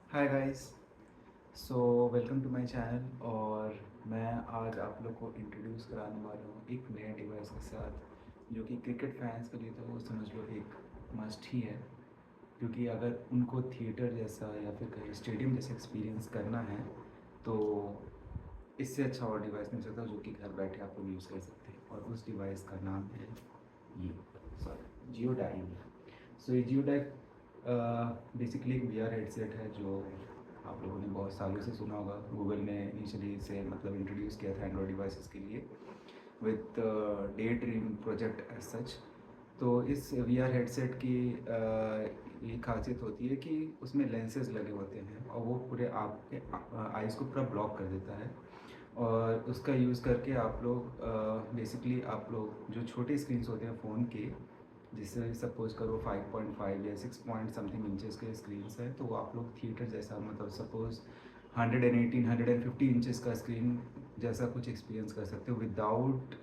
Hi guys. So welcome to my channel. और मैं आज आप लोग को इंट्रोड्यूस कराने वाला हूँ एक नए डिवाइस के साथ, जो कि क्रिकेट फैंस के लिए तो वो समझ लो एक मस्ट ही है। क्योंकि अगर उनको थिएटर जैसा या फिर कहीं स्टेडियम जैसा एक्सपीरियंस करना है तो इससे अच्छा और डिवाइस नहीं हो सकता, जो कि घर बैठे आप लोग यूज़ कर सकते हैं। और उस डिवाइस का नाम है ये सॉरी जियो डाई। सो ये जियो डाई बेसिकली एक वी आर हेडसेट है, जो आप लोगों ने बहुत सालों से सुना होगा। गूगल ने इनिशियली इसे मतलब इंट्रोड्यूस किया था एंड्रॉयड डिवाइसेस के लिए with Daydream project as such. तो इस वी आर हेडसेट की ये खासियत होती है कि उसमें लेंसेज लगे होते हैं और वो पूरे आपके आइज़ को पूरा ब्लॉक कर देता है। और उसका यूज़ करके आप लोग बेसिकली आप लोग जो छोटे स्क्रीन्स होते हैं फ़ोन के, जिससे सपोज़ करो 5.5 या 6 पॉइंट समथिंग इंचेस के स्क्रीन्स हैं, तो आप लोग थिएटर जैसा मतलब सपोज़ 118 150 इंचेस का स्क्रीन जैसा कुछ एक्सपीरियंस कर सकते हो without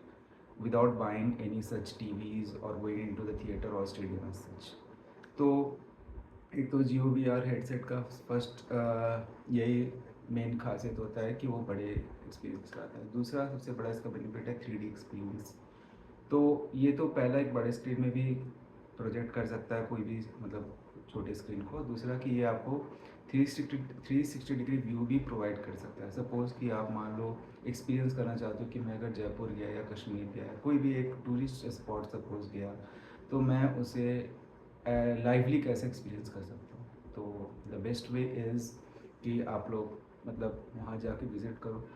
buying any such TVs और गोइंग इनटू द थिएटर और स्टेडियम एज सच। तो एक तो जियो वी आर हेडसेट का फर्स्ट यही मेन खासियत होता है कि वो बड़े एक्सपीरियंस कराता है। दूसरा सबसे बड़ा इसका बेनिफिट है 3D एक्सपीरियंस। तो ये तो पहला एक बड़े स्क्रीन में भी प्रोजेक्ट कर सकता है कोई भी मतलब छोटे स्क्रीन को। दूसरा कि ये आपको 360 डिग्री व्यू भी प्रोवाइड कर सकता है। सपोज़ कि आप मान लो एक्सपीरियंस करना चाहते हो कि मैं अगर जयपुर गया या कश्मीर गया, कोई भी एक टूरिस्ट स्पॉट सपोज़ गया, तो मैं उसे लाइवली कैसे एक्सपीरियंस कर सकता हूँ। तो द बेस्ट वे इज़ कि आप लोग मतलब वहाँ जाके विज़िट करो,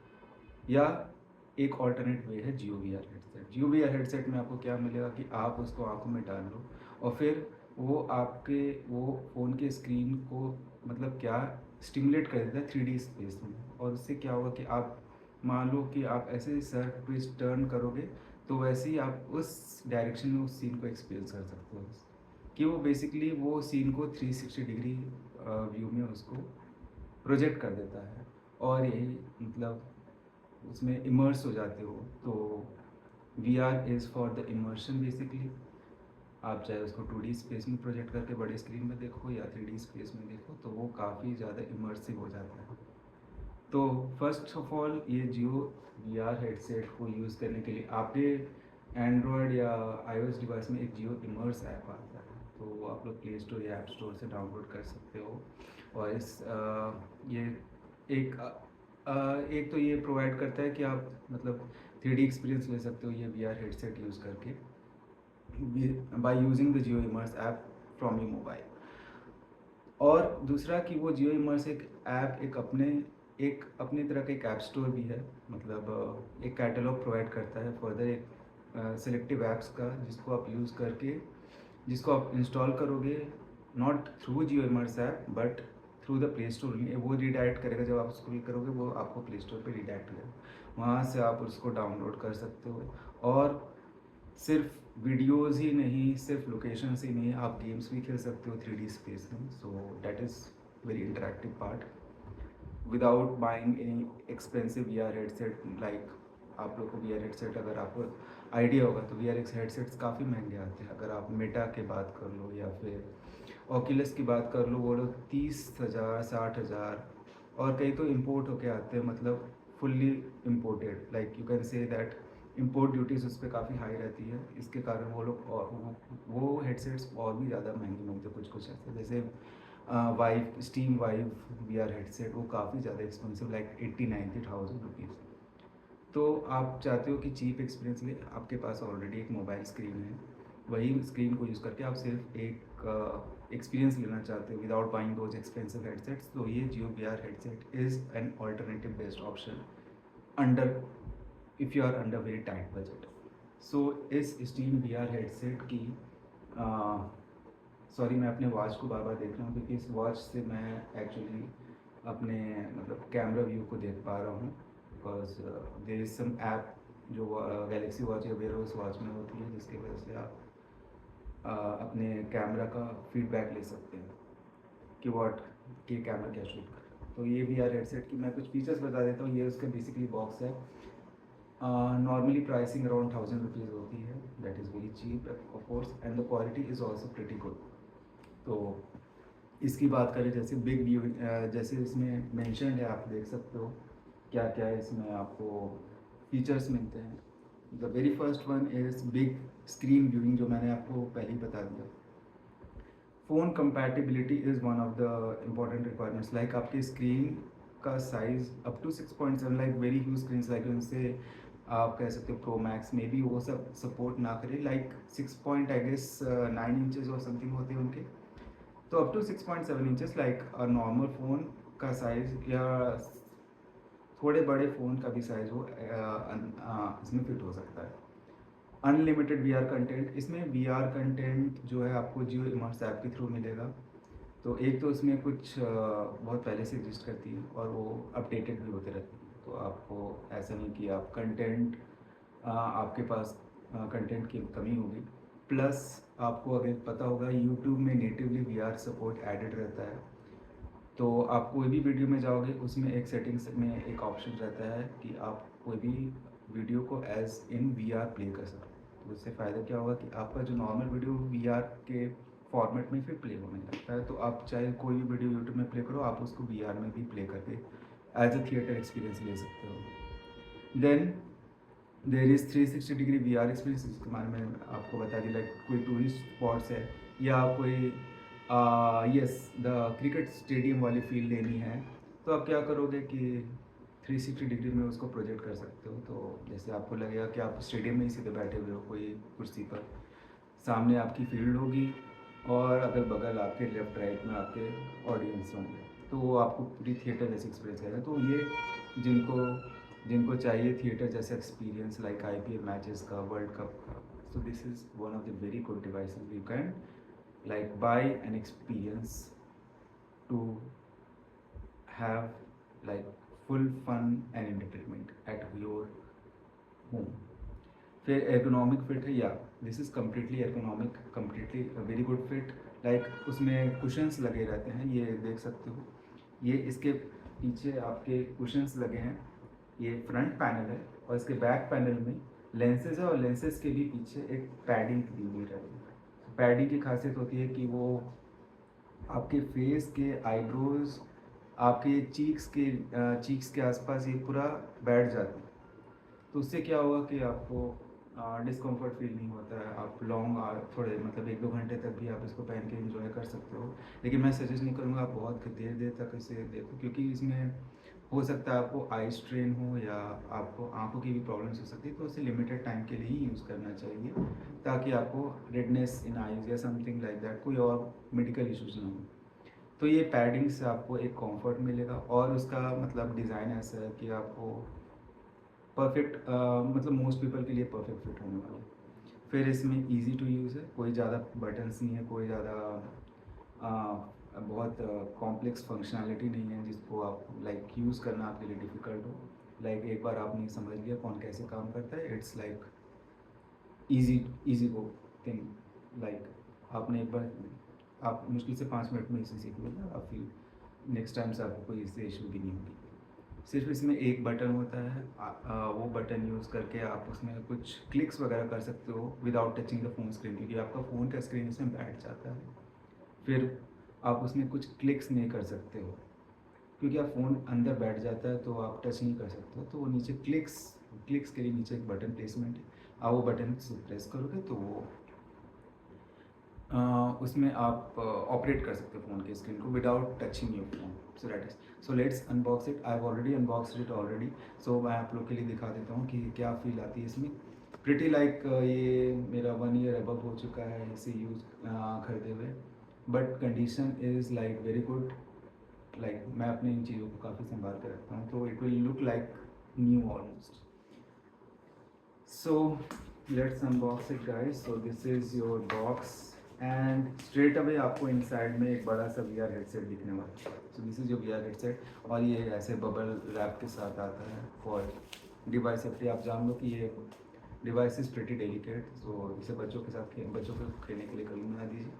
या एक ऑल्टरनेट वे है Jio V R headset. Jio V R headset में आपको क्या मिलेगा कि आप उसको आंखों में डाल लो और फिर वो आपके वो फ़ोन के स्क्रीन को मतलब क्या स्टिमुलेट कर देता है 3D स्पेस में। और उससे क्या होगा कि आप मान लो कि आप ऐसे सर ट्विस्ट टर्न करोगे, तो वैसे ही आप उस डायरेक्शन में उस सीन को एक्सपीरियंस कर सकते हो। कि वो बेसिकली वो सीन को 360 डिग्री व्यू में उसको प्रोजेक्ट कर देता है। और यही मतलब उसमें इमर्स हो जाते हो। तो V R is for the immersion basically. आप चाहे उसको 2D स्पेस में प्रोजेक्ट करके बड़े स्क्रीन में देखो या 3D स्पेस में देखो, तो वो काफ़ी ज़्यादा इमर्सिव हो जाता है। तो फर्स्ट ऑफ ऑल ये जियो वी आर हेडसेट को यूज़ करने के लिए आपके एंड्रॉयड या iOS डिवाइस में एक जियो इमर्स ऐप आता है, तो वो आप लोग प्ले स्टोर या ऐप स्टोर से डाउनलोड कर सकते हो। और ये एक एक तो ये प्रोवाइड करता है कि आप मतलब 3D एक्सपीरियंस ले सकते हो ये वी आर हेडसेट यूज़ करके by using the Jio immerse app from your mobile. और दूसरा कि वो जियो इमर्स एक अपनी तरह का एक ऐप स्टोर भी है। मतलब एक कैटलॉग प्रोवाइड करता है फर्दर एक सेलेक्टिव ऐप्स का, जिसको आप इंस्टॉल करोगे not through Jio immerse app but through the play store. वो रिडायरेक्ट करेगा, जब आप स्क्रॉल करोगे वो आपको प्ले स्टोर पर रिडायरेक्ट करेगा, वहाँ से आप उसको डाउनलोड कर सकते हो। और सिर्फ वीडियोस ही नहीं, सिर्फ लोकेशंस ही नहीं, आप गेम्स भी खेल सकते हो 3D स्पेस में। So that is very interactive part without buying any expensive V R headset. Like आप लोग को वी आर हेडसेट अगर आपको आइडिया होगा तो वी आर एक्स हेडसेट्स काफ़ी महंगे आते हैं। अगर आप मेटा की बात कर लो या फिर ओculus की बात कर लो, वो लोग 30,000 60,000। और कई तो इम्पोर्ट होके आते हैं, मतलब fully imported. Like you can say that import duties उस पर काफ़ी हाई रहती है। इसके कारण वो लोग और वो हेडसेट्स और भी ज़्यादा महंगे मिलते हैं। कुछ कुछ ऐसे जैसे वाइव स्टीम वाइव वी आर हेडसेट, वो काफ़ी ज़्यादा एक्सपेंसिव, लाइक 80 90,000 रुपीज़। तो आप चाहते हो कि चीप एक्सपीरियंस ले, आपके पास ऑलरेडी एक मोबाइल स्क्रीन है, वही स्क्रीन को यूज़ करके आप सिर्फ एक एक्सपीरियंस लेना चाहते हो without buying those expensive headsets, तो ये Jio V R headset is an alternative best option under if you are under very tight budget. So इस स्टीम वी आर हेडसेट की सॉरी मैं अपने वॉच को बार बार देख रहा हूँ, क्योंकि इस वॉच से मैं एक्चुअली अपने मतलब कैमरा व्यू को देख पा रहा हूँ। Because there is some app जो गैलेक्सी वॉच या वेयर ओस वॉच में होती है, जिसकी वजह से आप अपने कैमरा का फीडबैक ले सकते हैं कि वॉट कि कैमरा क्या शूट कर रहा है। तो ये वी आर हेडसेट की मैं कुछ फीचर्स बता देता हूँ। ये उसका बेसिकली बॉक्स है। नॉर्मली प्राइसिंग अराउंड 1000 रुपीज़ होती है, that is very cheap of course, and the quality is also pretty good. तो इसकी बात करें जैसे बिग व्यू, जैसे इसमें मेंशन है, आप देख सकते हो क्या क्या इसमें आपको फीचर्स मिलते हैं। The very first one is big screen viewing, जो मैंने आपको पहले ही बता दिया। Phone compatibility is one of the important requirements, like आपकी स्क्रीन का size up to 6.7, like very huge screen, like उनसे आप कह सकते हो प्रो मैक्स में भी वो सब सपोर्ट ना करे, like 6 point I guess 9 inches और समथिंग होते हैं उनके। तो up to 6.7 inches like a normal phone का साइज़, या थोड़े बड़े फ़ोन का भी साइज़ हो इसमें फिट हो सकता है। अनलिमिटेड वी आर कंटेंट, इसमें वी आर कंटेंट जो है आपको जियो इमर्स ऐप के थ्रू मिलेगा। तो एक तो इसमें कुछ बहुत पहले से एग्जिस्ट करती है और वो अपडेटेड भी होते रहते हैं, तो आपको ऐसा नहीं कि आप कंटेंट आपके पास कंटेंट की कमी होगी। प्लस आपको अगर पता होगा यूट्यूब में natively V R support added रहता है, तो आप कोई भी वीडियो में जाओगे उसमें एक सेटिंग्स में एक ऑप्शन रहता है कि आप कोई भी वीडियो को as in V R play कर सकते हो। तो उससे फ़ायदा क्या होगा कि आपका जो नॉर्मल वीडियो वी आर के फॉर्मेट में फिर प्ले होने लगता है, तो आप चाहे कोई भी वीडियो यूट्यूब में प्ले करो, आप उसको वी आर में भी प्ले करके एज अ थिएटर एक्सपीरियंस ले सकते हो। Then there is 360 degree V R experience, इसके बारे में आपको बता दी, लाइक कोई टूरिस्ट स्पॉट्स है या कोई यस द क्रिकेट स्टेडियम वाली फील लेनी है, तो आप क्या करोगे कि 360 डिग्री में उसको प्रोजेक्ट कर सकते हो। तो जैसे आपको लगेगा कि आप स्टेडियम में ही सीधे बैठे हुए हो कोई कुर्सी पर, सामने आपकी फील्ड होगी और अगल बगल आपके लेफ्ट राइट में आपके ऑडियंस होंगे, तो वो आपको पूरी थिएटर जैसे एक्सपीरियंस करेगा। तो ये जिनको जिनको चाहिए थिएटर जैसा एक्सपीरियंस लाइक आईपीएल मैचेस का, वर्ल्ड कप का, so this is one of the very good devices you can like buy an experience to have like full fun and entertainment at your home. फिर ergonomic fit है, या this is completely ergonomic, completely very good fit, like उसमें cushions लगे रहते हैं, ये देख सकते हो, ये इसके पीछे आपके कुशंस लगे हैं, ये फ्रंट पैनल है और इसके बैक पैनल में लेंसेज है और लेंसेज के भी पीछे एक पैडिंग दी हुई रहती है। पैडिंग की खासियत होती है कि वो आपके फेस के आईब्रोज, आपके चीक्स के आसपास ये पूरा बैठ जाता है, तो उससे क्या होगा कि आपको डिस्कम्फर्ट फील नहीं होता है। आप लॉन्ग थोड़े मतलब 1-2 घंटे तक भी आप इसको पहन के एंजॉय कर सकते हो, लेकिन मैं सजेस्ट नहीं करूँगा आप बहुत देर देर तक इसे देखो, क्योंकि इसमें हो सकता है आपको आई स्ट्रेन हो या आपको आंखों की भी प्रॉब्लम्स हो सकती है, तो उसे लिमिटेड टाइम के लिए ही यूज़ करना चाहिए, ताकि आपको रेडनेस इन आईज या समथिंग लाइक दैट कोई और मेडिकल इश्यूज ना हो। तो ये पैडिंग से आपको एक कंफर्ट मिलेगा और उसका मतलब डिज़ाइन ऐसा है कि आपको परफेक्ट मतलब मोस्ट पीपल के लिए परफेक्ट फिट होने वाला है। फिर इसमें इजी टू यूज़ है, कोई ज़्यादा बटन्स नहीं है, कोई ज़्यादा बहुत कॉम्प्लेक्स फंक्शनैलिटी नहीं है जिसको आप लाइक यूज़ करना आपके लिए डिफ़िकल्ट हो। लाइक एक बार आपने समझ लिया कौन कैसे काम करता है, it's like easy go thing, like आपने एक बार आप मुश्किल से 5 मिनट में इसे सीख लोगे, आप फिर नेक्स्ट टाइम से आपको कोई इससे इशू भी नहीं होगी। सिर्फ इसमें एक बटन होता है, वो बटन यूज़ करके आप उसमें कुछ क्लिक्स वगैरह कर सकते हो without touching the phone screen, क्योंकि आपका फ़ोन का स्क्रीन इसमें बैठ जाता है। फिर आप उसमें कुछ क्लिक्स नहीं कर सकते हो, क्योंकि आप फ़ोन अंदर बैठ जाता है तो आप टच नहीं कर सकते हो। तो वो नीचे क्लिक्स के लिए नीचे एक बटन प्लेसमेंट है, आप वो बटन से प्रेस करोगे तो वो उसमें आप ऑपरेट कर सकते हो फ़ोन के स्क्रीन को without touching your phone. So that is, so let's unbox it. I have already unboxed it already, so मैं आप लोग के लिए दिखा देता हूँ कि क्या फ़ील आती है इसमें। प्रिटी लाइक ये मेरा 1 ईयर अबव हो चुका है इसे यूज़ खरीदे हुए, but condition is like very good. Like मैं अपनी इन चीज़ों को काफ़ी संभाल कर रखता हूँ, तो it will look like new almost. So let's unbox it guys. So this is your box and straight away आपको इनसाइड में एक बड़ा सा VR हेडसेट दिखने वाला है। So this is your VR headset और ये ऐसे बबल रैप के साथ आता है फॉर डिवाइस सेफ्टी। आप जान लो कि ये डिवाइस इज़ प्रिटी डेलिकेट, सो इसे बच्चों के साथ बच्चों को खेलने के लिए कभी ना दीजिए,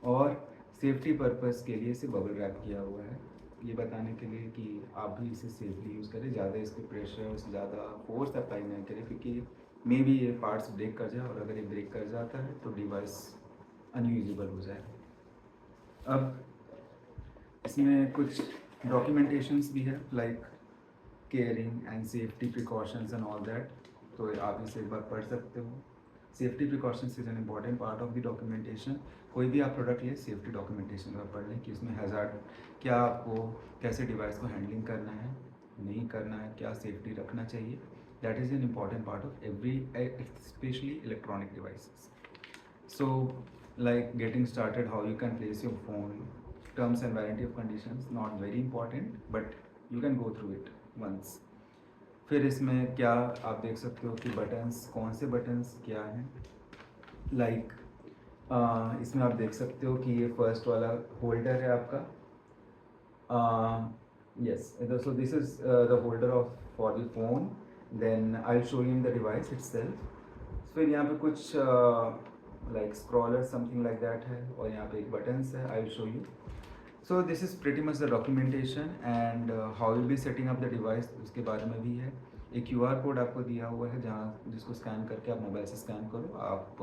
और सेफ्टी पर्पज़ के लिए इसे बबल रैप किया हुआ है, ये बताने के लिए कि आप भी इसे सेफली यूज़ करें, ज़्यादा इस पर प्रेशर ज़्यादा फोर्स अप्लाई नहीं करें, क्योंकि मे बी ये पार्ट्स ब्रेक कर जाए, और अगर ये ब्रेक कर जाता है तो डिवाइस अनयूजेबल हो जाए। अब इसमें कुछ डॉक्यूमेंटेशंस भी है like caring and safety precautions and all that, तो आप इसे एक बार पढ़ सकते हो। Safety precautions is an important part of the documentation. कोई भी आप प्रोडक्ट ले, सेफ्टी डॉक्यूमेंटेशन का पढ़ लें कि उसमें हैज़ार्ड क्या, आपको कैसे डिवाइस को हैंडलिंग करना है, नहीं करना है, क्या सेफ्टी रखना चाहिए। That is an important part of every, specially electronic devices. So, like getting started, how you can place your phone, terms and warranty of conditions, not very important, but you can go through it once. फिर इसमें क्या आप देख सकते हो कि buttons, कौन से बटन्स क्या हैं, लाइक इसमें आप देख सकते हो कि ये फर्स्ट वाला होल्डर है आपका। Yes, so this is the holder of for the phone. Then I'll show you in the device itself. फिर यहाँ पे कुछ like scroller something like that है, और यहाँ पे एक buttons है. I'll show you. So this is pretty much the documentation and how you'll be setting up the device, उसके बारे में भी है। एक QR कोड आपको दिया हुआ है जहाँ, जिसको स्कैन करके आप मोबाइल से स्कैन करो, आप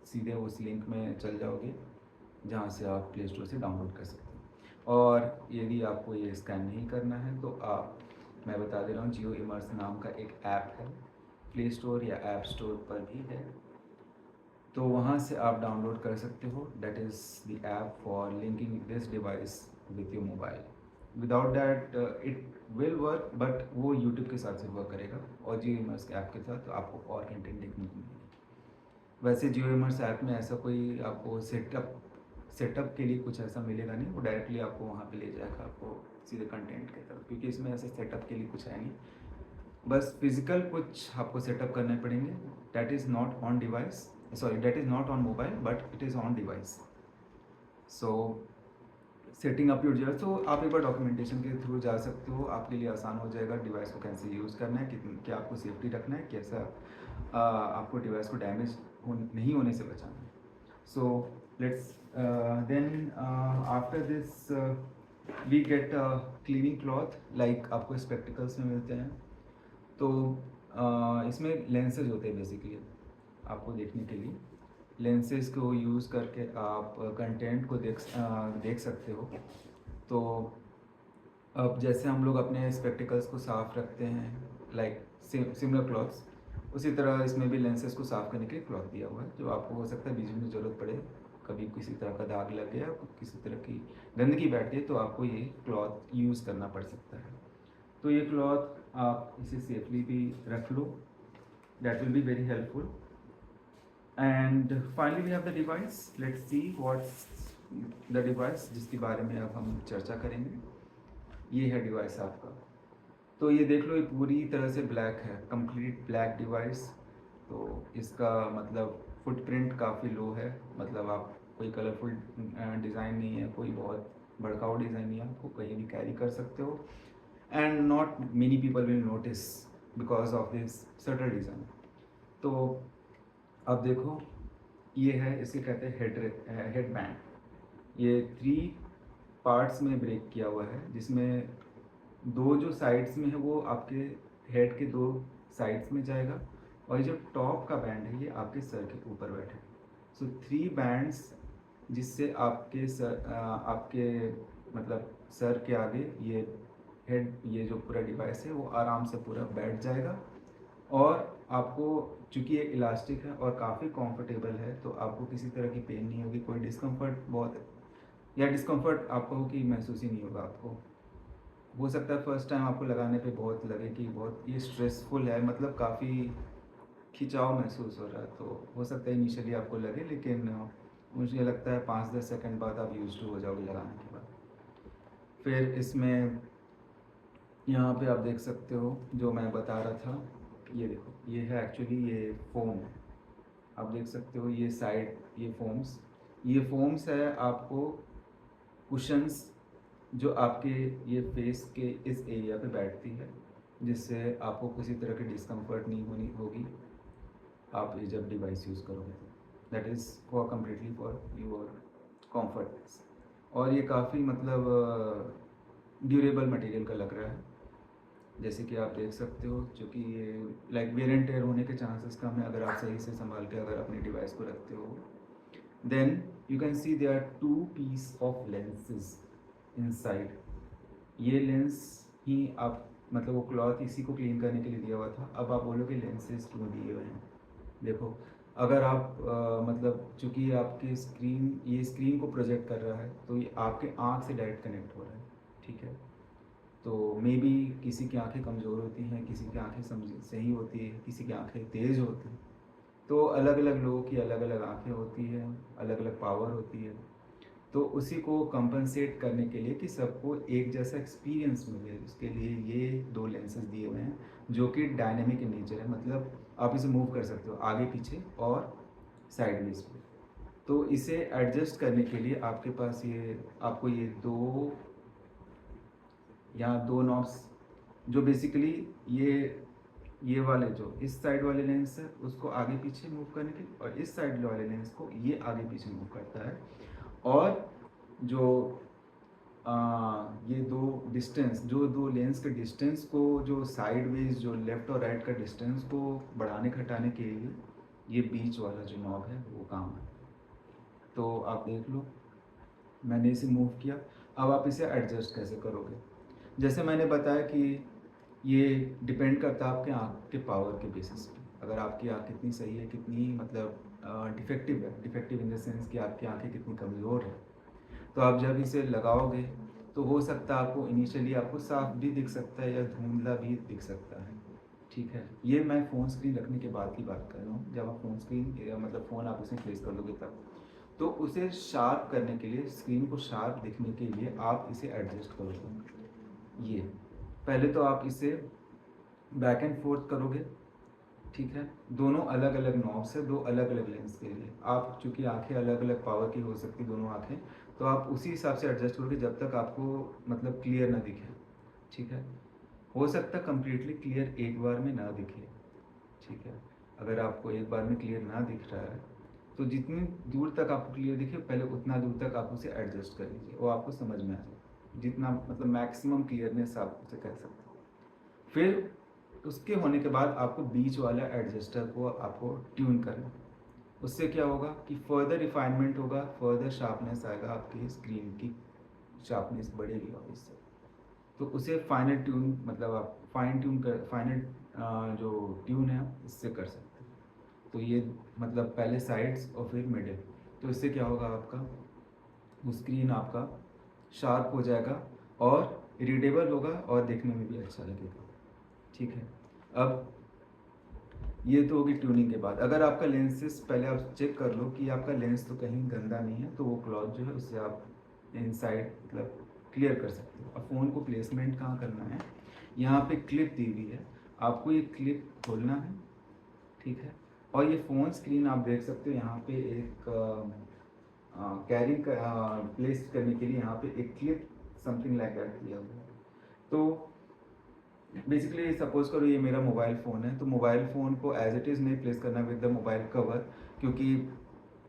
सीधे उस लिंक में चल जाओगे जहाँ से आप प्ले स्टोर से डाउनलोड कर सकते हो। और यदि आपको ये स्कैन नहीं करना है तो आप, मैं बता दे रहा हूँ, जियो इमर्स नाम का एक ऐप है, प्ले स्टोर या ऐप स्टोर पर भी है, तो वहाँ से आप डाउनलोड कर सकते हो। That is the app for linking this device with your mobile. Without that it will work, but वो यूट्यूब के साथ से वर्क करेगा, और जियो इमर्स ऐप के साथ आपको और कंटेंट देखने को मिलेगी। वैसे जियो इमर्स ऐप में ऐसा कोई आपको सेटअप के लिए कुछ ऐसा मिलेगा नहीं, वो डायरेक्टली आपको वहाँ पे ले जाएगा, आपको सीधे कंटेंट की तरफ, क्योंकि इसमें ऐसे सेटअप के लिए कुछ है नहीं, बस फिजिकल कुछ आपको सेटअप करने पड़ेंगे। That is not on device, sorry, that is not on mobile but it is on device. So setting up your device, तो आप एक बार डॉक्यूमेंटेशन के थ्रू जा सकते हो, आपके लिए आसान हो जाएगा डिवाइस को कैसे यूज़ करना है, कितनी क्या आपको सेफ्टी रखना है, कैसा आपको डिवाइस को डैमेज नहीं होने से बचाना है। So let's then after this we get cleaning cloth, like आपको स्पेक्टिकल्स में मिलते हैं। तो इसमें लेंसेज होते हैं बेसिकली आपको देखने के लिए। लेंसेज को यूज़ करके आप कंटेंट को देख सकते हो। तो अब जैसे हम लोग अपने स्पेक्टिकल्स को साफ़ रखते हैं, लाइक सिमिलर क्लॉथ्स, उसी तरह इसमें भी लेंसेज को साफ़ करने के लिए क्लॉथ दिया हुआ है, जो आपको हो सकता है बीच में ज़रूरत पड़े, कभी किसी तरह का दाग लग गया, किसी तरह की गंदगी बैठ गई, तो आपको ये क्लॉथ यूज़ करना पड़ सकता है। तो ये क्लॉथ आप इसे सेफली भी रख लो, that will be very helpful. And finally we have the device, let's see what's the device जिसके बारे में अब हम चर्चा करेंगे। ये है डिवाइस आपका, तो ये देख लो, ये पूरी तरह से ब्लैक है, कंप्लीट ब्लैक डिवाइस। तो इसका मतलब फुटप्रिंट काफ़ी लो है, मतलब आप कोई कलरफुल डिज़ाइन नहीं है, कोई बहुत भड़काऊ डिज़ाइन नहीं है, आपको कहीं भी कैरी कर सकते हो, and not many people will notice because of this subtle design. तो अब देखो, ये है, इसे कहते हैं हेड बैंड। ये 3 पार्ट्स में ब्रेक किया हुआ है, जिसमें 2 जो साइड्स में है वो आपके हेड के 2 साइड्स में जाएगा, और ये जो टॉप का बैंड है ये आपके सर के ऊपर बैठे। सो 3 बैंड्स, जिससे आपके सर आपके मतलब सर के आगे ये हेड, ये जो पूरा डिवाइस है वो आराम से पूरा बैठ जाएगा, और आपको, चूँकि ये इलास्टिक है और काफ़ी कंफर्टेबल है, तो आपको किसी तरह की पेन नहीं होगी, कोई डिस्कम्फर्ट डिस्कम्फर्ट आपको कि महसूस ही नहीं होगा आपको। हो सकता है फर्स्ट टाइम आपको लगाने पे बहुत लगे कि बहुत ये स्ट्रेसफुल है, मतलब काफ़ी खिंचाव महसूस हो रहा है, तो हो सकता है इनिशियली आपको लगे, लेकिन मुझे लगता है 5-10 सेकंड बाद आप यूज्ड टू हो जाओगे लगाने के बाद। फिर इसमें यहाँ पे आप देख सकते हो जो मैं बता रहा था, ये देखो, ये है एक्चुअली, ये फोम, आप देख सकते हो, ये साइड, ये फोम्स है आपको कुशंस, जो आपके ये फेस के इस एरिया पे बैठती है, जिससे आपको किसी तरह की डिस्कम्फर्ट नहीं होगी आप ये जब डिवाइस यूज़ करोगे, तो that is for completely for your comfort. और ये काफ़ी मतलब ड्यूरेबल मटेरियल का लग रहा है, जैसे कि आप देख सकते हो, क्योंकि ये लाइक वेयर एंड टेयर होने के चांसेस कम है अगर आप सही से संभाल के अगर अपनी डिवाइस को रखते हो। Then you can see there are 2 piece of lenses, inside. ये लेंस ही आप मतलब वो क्लॉथ इसी को क्लीन करने के लिए दिया हुआ था। अब आप बोलोगे लेंसेज क्यों दिए हुए हैं? देखो, अगर आप मतलब चूँकि आपकी स्क्रीन ये स्क्रीन को प्रोजेक्ट कर रहा है तो ये आपके आँख से डायरेक्ट कनेक्ट हो रहा है, ठीक है? तो मे बी किसी की आंखें कमज़ोर होती हैं, किसी की आंखें समझ सही होती है, किसी की आंखें तेज़ होती हैं। तो अलग अलग लोगों की अलग अलग आंखें होती हैं, अलग अलग पावर होती है। तो उसी को कंपनसेट करने के लिए कि सबको एक जैसा एक्सपीरियंस मिले, उसके लिए ये दो लेंसेज दिए हुए हैं जो कि डायनेमिक इन नेचर है। मतलब आप इसे मूव कर सकते हो आगे पीछे और साइडवेज पे। तो इसे एडजस्ट करने के लिए आपके पास ये आपको ये दो यहाँ दो नॉब्स जो बेसिकली ये वाले जो इस साइड वाले लेंस है उसको आगे पीछे मूव करने के लिए, और इस साइड वाले लेंस को ये आगे पीछे मूव करता है। और जो ये दो दो लेंस के डिस्टेंस को जो साइडवेज जो लेफ़्ट और राइट का डिस्टेंस को बढ़ाने घटाने के लिए ये बीच वाला जो नॉब है वो काम है। तो आप देख लो, मैंने इसे मूव किया। अब आप इसे एडजस्ट कैसे करोगे? जैसे मैंने बताया कि ये डिपेंड करता है आपके आँख के पावर के बेसिस पे। अगर आपकी आँख कितनी सही है, कितनी मतलब डिफेक्टिव है, डिफेक्टिव इन द सेंस कि आपकी आँखें कितनी कमज़ोर है, तो आप जब इसे लगाओगे तो हो सकता है आपको इनिशियली आपको साफ भी दिख सकता है या धुंधला भी दिख सकता है, ठीक है? ये मैं फ़ोन स्क्रीन रखने के बाद की बात कर रहा हूँ। जब आप फ़ोन स्क्रीन मतलब फ़ोन आप उसमें प्लेस कर दोगे तब। तो उसे शार्प करने के लिए, स्क्रीन को शार्प दिखने के लिए आप इसे एडजस्ट करोगे। ये पहले तो आप इसे बैक एंड फोर्थ करोगे, ठीक है? दोनों अलग अलग नॉब्स है, दो अलग अलग लेंस के लिए। आप चूँकि आंखें अलग अलग पावर की हो सकती दोनों आंखें, तो आप उसी हिसाब से एडजस्ट करोगे जब तक आपको मतलब क्लियर ना दिखे, ठीक है? हो सकता है कम्प्लीटली क्लियर एक बार में ना दिखे, ठीक है? अगर आपको एक बार में क्लियर ना दिख रहा है तो जितनी दूर तक आपको क्लियर दिखे पहले उतना दूर तक आप उसे एडजस्ट कर लीजिए, वो आपको समझ में आ जाए। जितना मतलब मैक्सिमम क्लियरनेस आप उसे कह सकते हो। फिर उसके होने के बाद आपको बीच वाला एडजस्टर को आपको ट्यून करना है। उससे क्या होगा कि फर्दर रिफाइनमेंट होगा, फर्दर शार्पनेस आएगा, आपकी स्क्रीन की शार्पनेस बढ़ेगी और इससे तो उसे फाइनल ट्यून मतलब आप फाइन ट्यून कर फाइनल जो ट्यून है इससे कर सकते हैं। तो ये मतलब पहले साइड्स और फिर मिडिल। तो इससे क्या होगा, आपका वो स्क्रीन आपका शार्प हो जाएगा और रीडेबल होगा और देखने में भी अच्छा लगेगा, ठीक है? अब ये तो होगी ट्यूनिंग के बाद। अगर आपका लेंसेस पहले आप चेक कर लो कि आपका लेंस तो कहीं गंदा नहीं है, तो वो क्लॉथ जो है उससे आप इनसाइड मतलब क्लियर कर सकते हो। अब फ़ोन को प्लेसमेंट कहाँ करना है, यहाँ पे क्लिप दी हुई है, आपको ये क्लिप खोलना है, ठीक है? और ये फ़ोन स्क्रीन आप देख सकते हो यहाँ पे एक कैरी प्लेस करने के लिए यहाँ पे एक क्लिप समथिंग लाइक दैट दिया हुआ है। तो बेसिकली सपोज करो ये मेरा मोबाइल फ़ोन है, तो मोबाइल फ़ोन को एज इट इज़ नहीं प्लेस करना विद द मोबाइल कवर, क्योंकि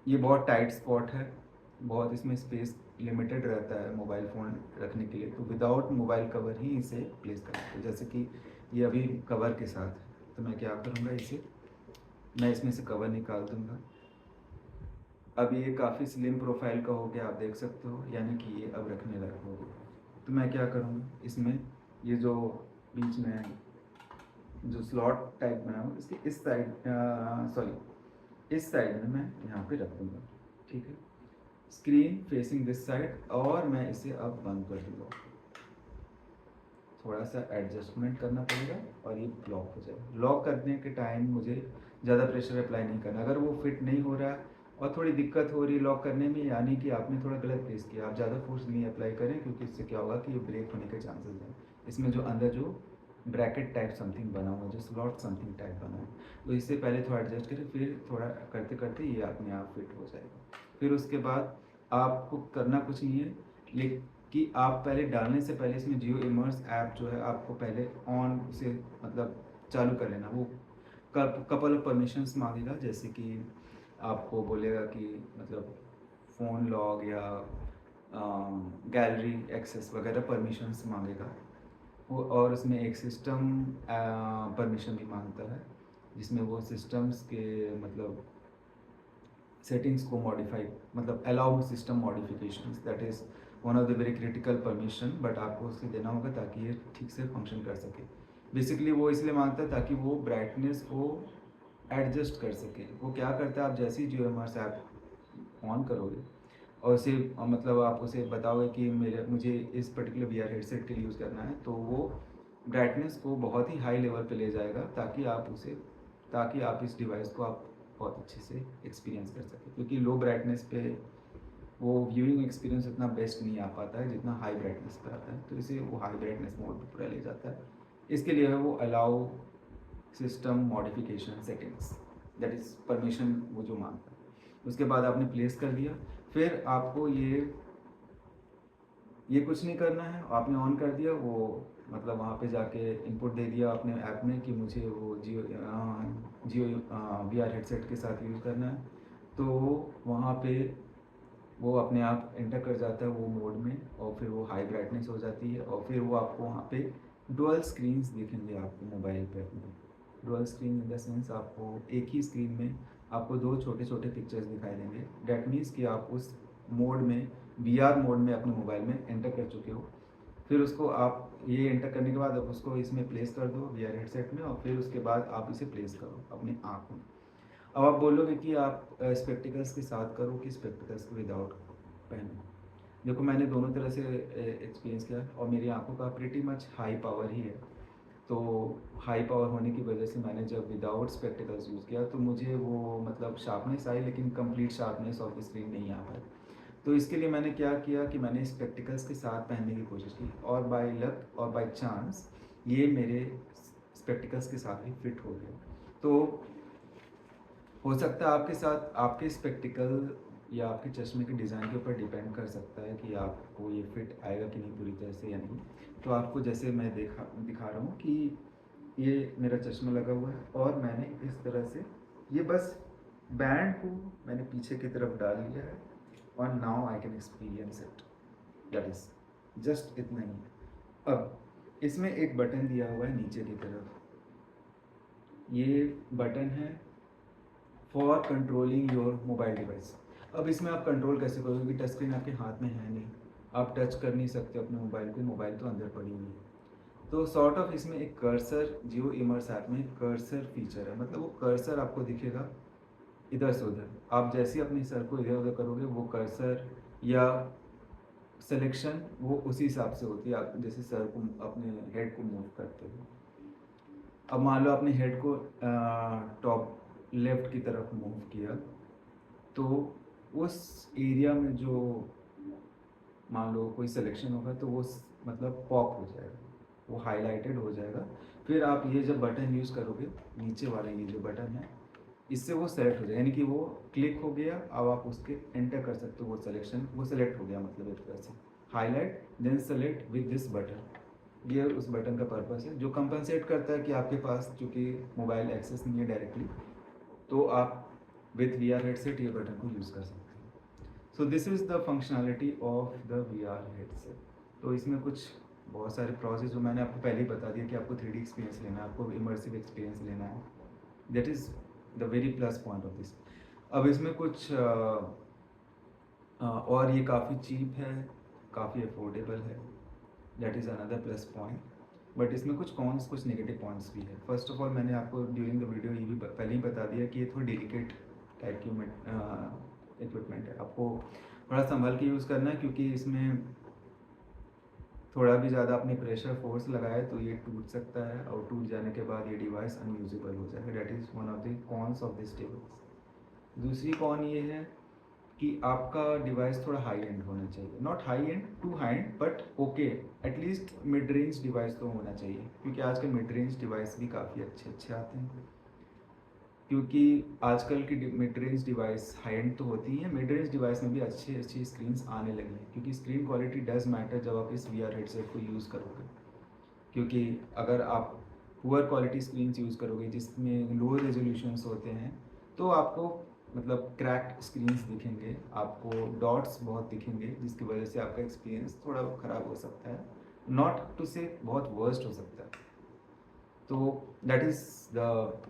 ये बहुत टाइट स्पॉट है, बहुत इसमें स्पेस लिमिटेड रहता है मोबाइल फ़ोन रखने के लिए। तो विदाउट मोबाइल कवर ही इसे प्लेस कर सकते हो। जैसे कि ये अभी कवर के साथ है, तो मैं क्या करूँगा, इसे मैं इसमें से कवर निकाल दूँगा। अब ये काफ़ी स्लिम प्रोफाइल का हो गया, आप देख सकते हो, यानी कि ये अब रखने लायक हो गया। तो मैं क्या करूँगा, इसमें ये जो बीच में जो स्लॉट टाइप बना हुआ इसके इस साइड सॉरी इस साइड में मैं यहाँ पे रख दूँगा, ठीक है? स्क्रीन फेसिंग दिस साइड, और मैं इसे अब बंद कर दूँगा। थोड़ा सा एडजस्टमेंट करना पड़ेगा और ये लॉक हो जाएगा। लॉक करने के टाइम मुझे ज़्यादा प्रेशर अप्लाई नहीं करना। अगर वो फिट नहीं हो रहा और थोड़ी दिक्कत हो रही है लॉक करने में, यानी कि आपने थोड़ा गलत प्रेस किया। आप ज़्यादा फोर्स नहीं अप्लाई करें, क्योंकि इससे क्या होगा कि ये ब्रेक होने के चांसेस हैं। इसमें जो अंदर जो ब्रैकेट टाइप समथिंग बना हुआ है, जो स्लॉट समथिंग टाइप बना है, तो इससे पहले थोड़ा एडजस्ट करें, फिर थोड़ा करते करते ये अपने आप फिट हो जाएगा। फिर उसके बाद आपको करना कुछ नहीं है, लेकिन कि आप पहले डालने से पहले इसमें जियो इमर्स ऐप जो है आपको पहले ऑन से मतलब चालू कर लेना। वो कपल ऑफ परमिशंस मांगेगा, जैसे कि आपको बोलेगा कि मतलब फ़ोन लॉग या गैलरी एक्सेस वगैरह परमिशंस मांगेगा वो। और उसमें एक सिस्टम परमिशन भी मांगता है, जिसमें वो सिस्टम्स के मतलब सेटिंग्स को मॉडिफाई मतलब allow system modifications, that is one of the very critical permission, but आपको उसे देना होगा ताकि ये ठीक से फंक्शन कर सके। बेसिकली वो इसलिए मांगता है ताकि वो ब्राइटनेस को एडजस्ट कर सके। वो क्या करता है, आप जैसे ही जियो इमर्स ऐप ऑन करोगे और उसे मतलब आप उसे बताओगे कि मुझे इस पर्टिकुलर VR हेडसेट के लिए यूज़ करना है, तो वो ब्राइटनेस को बहुत ही हाई लेवल पे ले जाएगा ताकि आप इस डिवाइस को आप बहुत अच्छे से एक्सपीरियंस कर सकें। क्योंकि लो ब्राइटनेस पे वो व्यूइंग एक्सपीरियंस उतना बेस्ट नहीं आ पाता है जितना हाई ब्राइटनेस पे आता है, तो इसे वो हाई ब्राइटनेस मोड पे पूरा ले जाता है। इसके लिए है वो allow system modification settings, that is permission वो जो मांगता है। उसके बाद आपने प्लेस कर दिया, फिर आपको ये कुछ नहीं करना है, आपने ऑन कर दिया वो, मतलब वहाँ पे जाके इनपुट दे दिया अपने ऐप में कि मुझे वो जियो VR हेडसेट के साथ यूज़ करना है, तो वहाँ पे वो अपने आप एंटर कर जाता है वो मोड में, और फिर वो हाई ब्राइटनेस हो जाती है, और फिर वो आपको वहाँ पे डुअल स्क्रीन्स दिखेंगे आपको मोबाइल पे अपने। Dual screen in the sense आपको एक ही स्क्रीन में आपको दो छोटे छोटे पिक्चर्स दिखाई देंगे। डैट मीन्स कि आप उस मोड में VR मोड में अपने मोबाइल में एंटर कर चुके हो। फिर उसको आप ये एंटर करने के बाद आप उसको इसमें प्लेस कर दो VR हेडसेट में, और फिर उसके बाद आप इसे प्लेस करो अपनी आँख में। अब आप बोलोगे कि आप स्पेक्टिकल्स के साथ करो कि स्पेक्टिकल्स के विदाउट पहनो। देखो, मैंने दोनों तरह से एक्सपीरियंस किया, और मेरी आंखों का प्रिटी मच हाई पावर ही है, तो हाई पावर होने की वजह से मैंने जब विदाउट स्पेक्टिकल्स यूज़ किया तो मुझे वो मतलब शार्पनेस आई, लेकिन complete sharpness of the screen नहीं आ पाई। तो इसके लिए मैंने क्या किया कि मैंने स्पेक्टिकल्स के साथ पहनने की कोशिश की, और बाय लक और बाय चांस ये मेरे स्पेक्टिकल्स के साथ ही फिट हो गया। तो हो सकता है आपके साथ आपके स्पेक्टिकल या आपके चश्मे के डिज़ाइन के ऊपर डिपेंड कर सकता है कि आपको ये फिट आएगा कि नहीं पूरी तरह से या नहीं। तो आपको जैसे मैं दिखा रहा हूँ कि ये मेरा चश्मा लगा हुआ है, और मैंने इस तरह से ये बस बैंड को मैंने पीछे की तरफ डाल लिया है, और now I can experience it, that is just इतना ही। अब इसमें एक बटन दिया हुआ है नीचे की तरफ, ये बटन है for controlling your mobile device. अब इसमें आप कंट्रोल कैसे करोगे, क्योंकि टच स्क्रीन आपके हाथ में है नहीं, आप टच कर नहीं सकते अपने मोबाइल को, मोबाइल तो अंदर पड़ी हुई है। तो सॉर्ट ऑफ इसमें एक कर्सर, जियो इमर्स ऐप में कर्सर फीचर है, मतलब वो कर्सर आपको दिखेगा इधर से उधर। आप जैसे ही अपने सर को इधर उधर करोगे, वो कर्सर या सिलेक्शन वो उसी हिसाब से होती है, आप जैसे सर को अपने हेड को मूव करते हो। अब मान लो आपने हेड को टॉप लेफ्ट की तरफ मूव किया, तो उस एरिया में जो मान लो कोई सिलेक्शन होगा तो वो मतलब पॉप हो जाएगा, वो हाईलाइटेड हो जाएगा। फिर आप ये जब बटन यूज़ करोगे, नीचे वाला ये जो बटन है, इससे वो सेलेक्ट हो जाएगा, यानी कि वो क्लिक हो गया। अब आप उसके एंटर कर सकते हो वो सिलेक्शन, वो सेलेक्ट हो गया, मतलब एक तरह से highlight then select with this button. ये उस बटन का पर्पस है, जो कंपनसेट करता है कि आपके पास चूँकि मोबाइल एक्सेस नहीं है डायरेक्टली, तो आप विथ VR हेडसेट ये बटन को यूज़ कर सकते हैं। So this is the functionality of the VR headset. तो इसमें कुछ बहुत सारे प्रोसेस जो मैंने आपको पहले ही बता दिया कि आपको 3D एक्सपीरियंस लेना है, आपको इमर्सिव एक्सपीरियंस लेना है, that is the very plus point of this. अब इसमें कुछ और ये काफ़ी चीप है, काफ़ी अफोर्डेबल है, that is another plus point. But इसमें कुछ कॉन्स, कुछ नेगेटिव पॉइंट्स भी है। फर्स्ट ऑफ ऑल, मैंने आपको ड्यूरिंग द वीडियो ये भी पहले ही बता दिया कि ये थोड़ी डेलिकेट टाइप की इक्विपमेंट है, आपको थोड़ा संभल के यूज़ करना है, क्योंकि इसमें थोड़ा भी ज़्यादा आपने प्रेशर फोर्स लगाया तो ये टूट सकता है, और टूट जाने के बाद ये डिवाइस अनयूजेबल हो जाएगा। That is one of the cons of this device. दूसरी कॉन ये है कि आपका डिवाइस थोड़ा हाई एंड होना चाहिए, not high end to high end, but okay, at least mid range device तो होना चाहिए, क्योंकि आजकल मिड रेंज डिवाइस भी काफ़ी अच्छे अच्छे आते हैं। क्योंकि आजकल की mid range device high and तो होती हैं, मिड रेंज डिवाइस में भी अच्छी अच्छी स्क्रीन्स आने लगी हैं, क्योंकि स्क्रीन क्वालिटी डज मैटर जब आप इस VR हेडसेट को यूज़ करोगे। क्योंकि अगर आप पुअर क्वालिटी स्क्रीन्स यूज़ करोगे जिसमें लो रेजोल्यूशंस होते हैं, तो आपको मतलब क्रैक्ड स्क्रीन्स दिखेंगे, आपको डॉट्स बहुत दिखेंगे, जिसकी वजह से आपका एक्सपीरियंस थोड़ा ख़राब हो सकता है, नॉट टू से बहुत वर्स्ट हो सकता है। तो that is the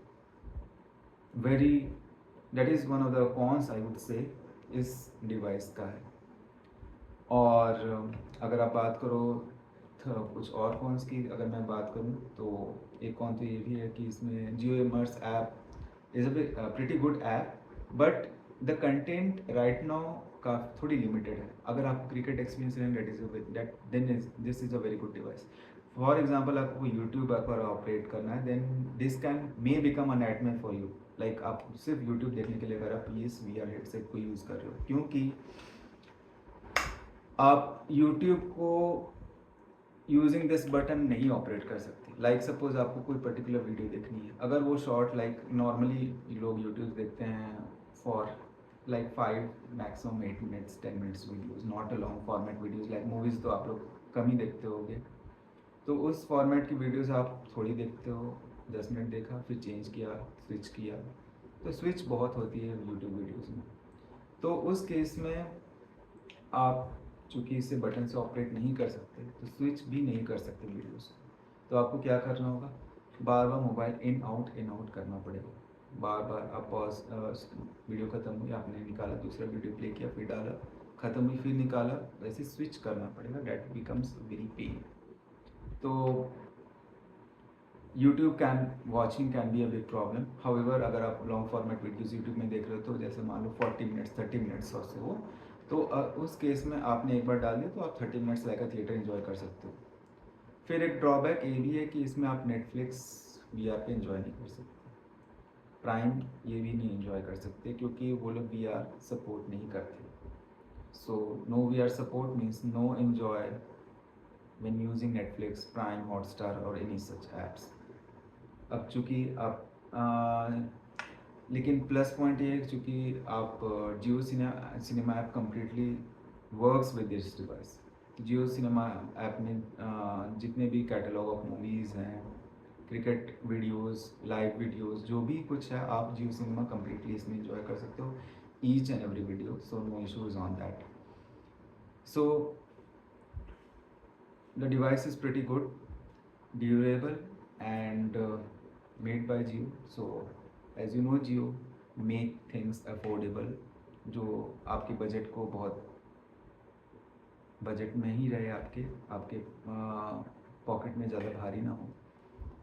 very that is one of the cons I would say इस डिवाइस का है। और अगर आप बात करो कुछ और फ़ोन्स की, अगर मैं बात करूँ तो एक फ़ोन तो ये भी है कि इसमें Jio immerse app is a pretty good app, but the content right now का थोड़ी लिमिटेड है। अगर आप क्रिकेट एक्सपीरियंस लें that is that then is this is a very good device. For example आपको यूट्यूब अगर ऑपरेट करना है then this can may become a nightmare for you. Like आप सिर्फ यूट्यूब देखने के लिए अगर आप पीएस वी आर हेडसेट को यूज़ कर रहे हो, क्योंकि आप यूट्यूब को यूजिंग दिस बटन नहीं ऑपरेट कर सकते। लाइक सपोज आपको कोई पर्टिकुलर वीडियो देखनी है, अगर वो शॉर्ट लाइक नॉर्मली लोग यूट्यूब देखते हैं for like 5 maximum 8 minutes 10 minutes videos, not a long format videos. Like movies तो आप लोग कम ही देखते होगे, तो उस फॉर्मेट की वीडियोस आप थोड़ी देखते हो। 10 मिनट देखा, फिर चेंज किया, स्विच किया, तो स्विच बहुत होती है यूट्यूब वीडियोज़ में। तो उस केस में आप चूँकि इसे बटन से ऑपरेट नहीं कर सकते, तो स्विच भी नहीं कर सकते वीडियोस को। तो आपको क्या करना होगा, बार बार मोबाइल इन आउट करना पड़ेगा। बार बार आप पॉज, वीडियो ख़त्म हुई, आपने निकाला, दूसरा वीडियो प्ले किया, फिर डाला, ख़त्म हुई, फिर निकाला, वैसे स्विच करना पड़ेगा। That becomes very pain. तो YouTube watching can be a big problem. However अगर आप लॉन्ग फॉर्मेट वीडियोस यूट्यूब में देख रहे हो, तो जैसे मान लो 40 मिनट्स 30 मिनट्स और से हो, तो उस केस में आपने एक बार डाल दिया तो आप 30 मिनट्स लाइक अ थिएटर एंजॉय कर सकते हो। फिर एक ड्रॉबैक ये भी है कि इसमें आप नेटफ्लिक्स वी आर पे एंजॉय नहीं कर सकते, प्राइम ये भी नहीं एंजॉय कर सकते, क्योंकि वो लोग वी आर सपोर्ट नहीं करते। So no V R support means no enjoy when using Netflix, Prime, Hotstar or any such apps। अब चूँकि आप लेकिन प्लस पॉइंट ये है कि चूँकि आप Jio Cinema app completely works with this device. Jio Cinema app में जितने भी कैटलॉग ऑफ मूवीज़ हैं, क्रिकेट वीडियोस, लाइव वीडियोस, जो भी कुछ है, आप जियो सिनेमा कम्प्लीटली इसमें एंजॉय कर सकते हो, each and every video. So no issues on that. So the device is pretty good, durable, and made by Jio। So as you know, Jio make things affordable, जो आपके बजट को बहुत budget में ही रहे, आपके आपके पॉकेट में ज़्यादा भारी ना हो।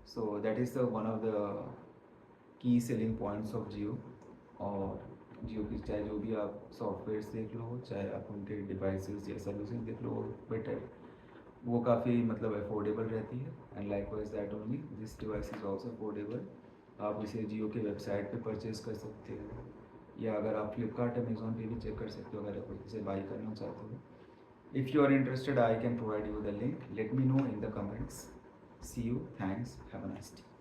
So that is the one of the key selling points of Jio. और जियो की चाहे जो भी आप सॉफ्टवेयर्स देख लो, चाहे आप उनके डिवाइसेस या सर्विसेज देख लो, बेटर वो काफ़ी मतलब अफोर्डेबल रहती है। And like wise that only this device is also affordable. आप इसे जियो के वेबसाइट पे परचेज़ कर सकते हो, या अगर आप फ्लिपकार्ट अमेज़ॉन पे भी चेक कर सकते हो अगर आप इसे बाई करना चाहते हो। If you are interested, I can provide you the link. Let me know in the comments. See you, thanks, have a nice day.